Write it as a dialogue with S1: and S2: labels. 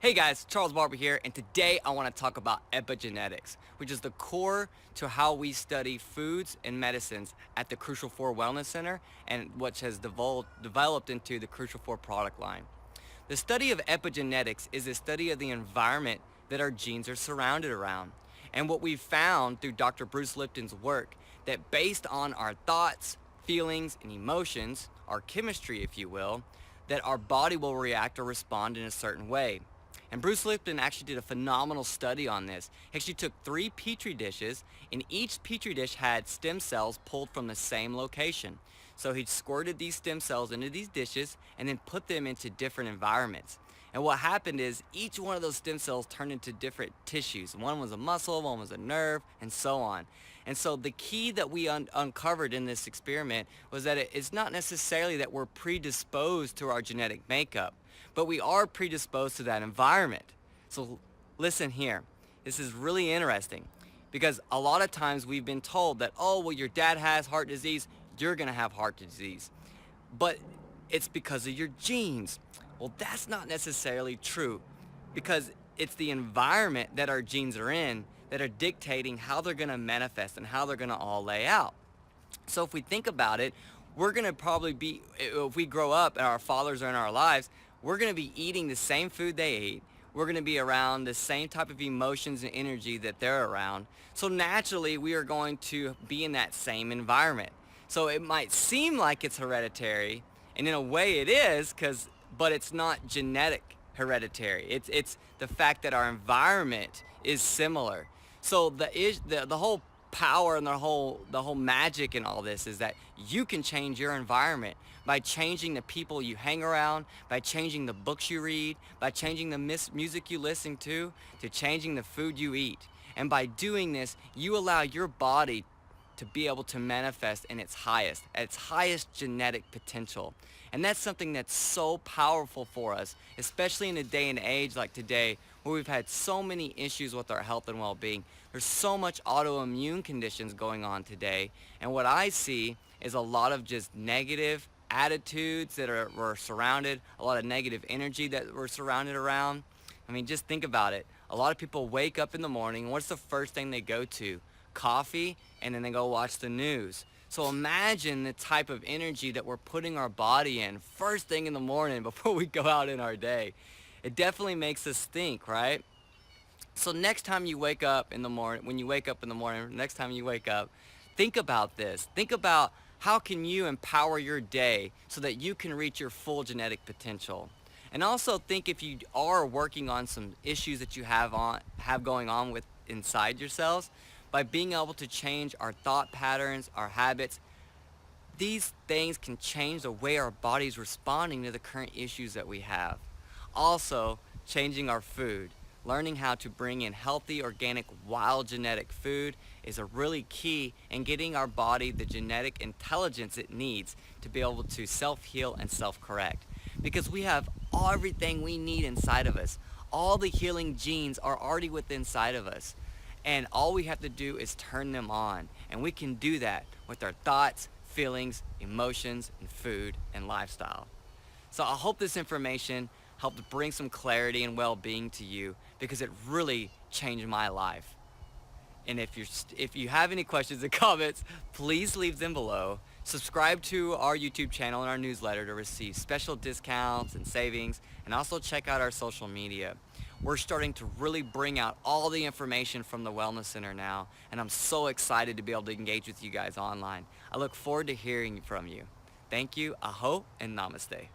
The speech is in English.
S1: Hey guys, Charles Barber here, and today I want to talk about epigenetics, which is the core to how we study foods and medicines at the Crucial 4 Wellness Center and which has developed into the Crucial 4 product line. The study of epigenetics is a study of the environment that our genes are surrounded around. And what we've found through Dr. Bruce Lipton's work, that based on our thoughts, feelings, and emotions, our chemistry if you will, that our body will react or respond in a certain way. And Bruce Lipton actually did a phenomenal study on this. He actually took 3 petri dishes, and each petri dish had stem cells pulled from the same location. So he squirted these stem cells into these dishes and then put them into different environments. And what happened is each one of those stem cells turned into different tissues. One was a muscle, one was a nerve, and so on. And so the key that we uncovered in this experiment was that it's not necessarily that we're predisposed to our genetic makeup, but we are predisposed to that environment. So listen here, this is really interesting because a lot of times we've been told that, oh, well, your dad has heart disease, you're gonna have heart disease. But it's because of your genes. Well, that's not necessarily true because it's the environment that our genes are in that are dictating how they're gonna manifest and how they're gonna all lay out. So if we think about it, we're gonna probably be, if we grow up and our fathers are in our lives, we're gonna be eating the same food they eat. We're gonna be around the same type of emotions and energy that they're around. So naturally, we are going to be in that same environment. So it might seem like it's hereditary, and in a way it is, but it's not genetic hereditary. It's the fact that our environment is similar. So the whole power and the whole magic in all this is that you can change your environment by changing the people you hang around, by changing the books you read, by changing the music you listen to changing the food you eat. And by doing this, you allow your body to be able to manifest in its highest genetic potential. And that's something that's so powerful for us, especially in a day and age like today where we've had so many issues with our health and well-being. There's so much autoimmune conditions going on today, and what I see is a lot of just negative attitudes that we're surrounded, a lot of negative energy that we're surrounded around. I mean, just think about it. A lot of people wake up in the morning, and what's the first thing they go to? Coffee, and then they go watch the news. So imagine the type of energy that we're putting our body in first thing in the morning before we go out in our day. It definitely makes us think, right? So next time you wake up in the morning, next time you wake up, think about this. Think about how can you empower your day so that you can reach your full genetic potential. And also think if you are working on some issues that you have going on with inside yourselves, by being able to change our thought patterns, our habits, these things can change the way our body's responding to the current issues that we have. Also, changing our food. Learning how to bring in healthy, organic, wild genetic food is a really key in getting our body the genetic intelligence it needs to be able to self-heal and self-correct. Because we have everything we need inside of us. All the healing genes are already within inside of us. And all we have to do is turn them on. And we can do that with our thoughts, feelings, emotions, and food and lifestyle. So I hope this information helped bring some clarity and well-being to you because it really changed my life. And if you have any questions or comments, please leave them below. Subscribe to our YouTube channel and our newsletter to receive special discounts and savings, and also check out our social media. We're starting to really bring out all the information from the Wellness Center now, and I'm so excited to be able to engage with you guys online. I look forward to hearing from you. Thank you, aho, and namaste.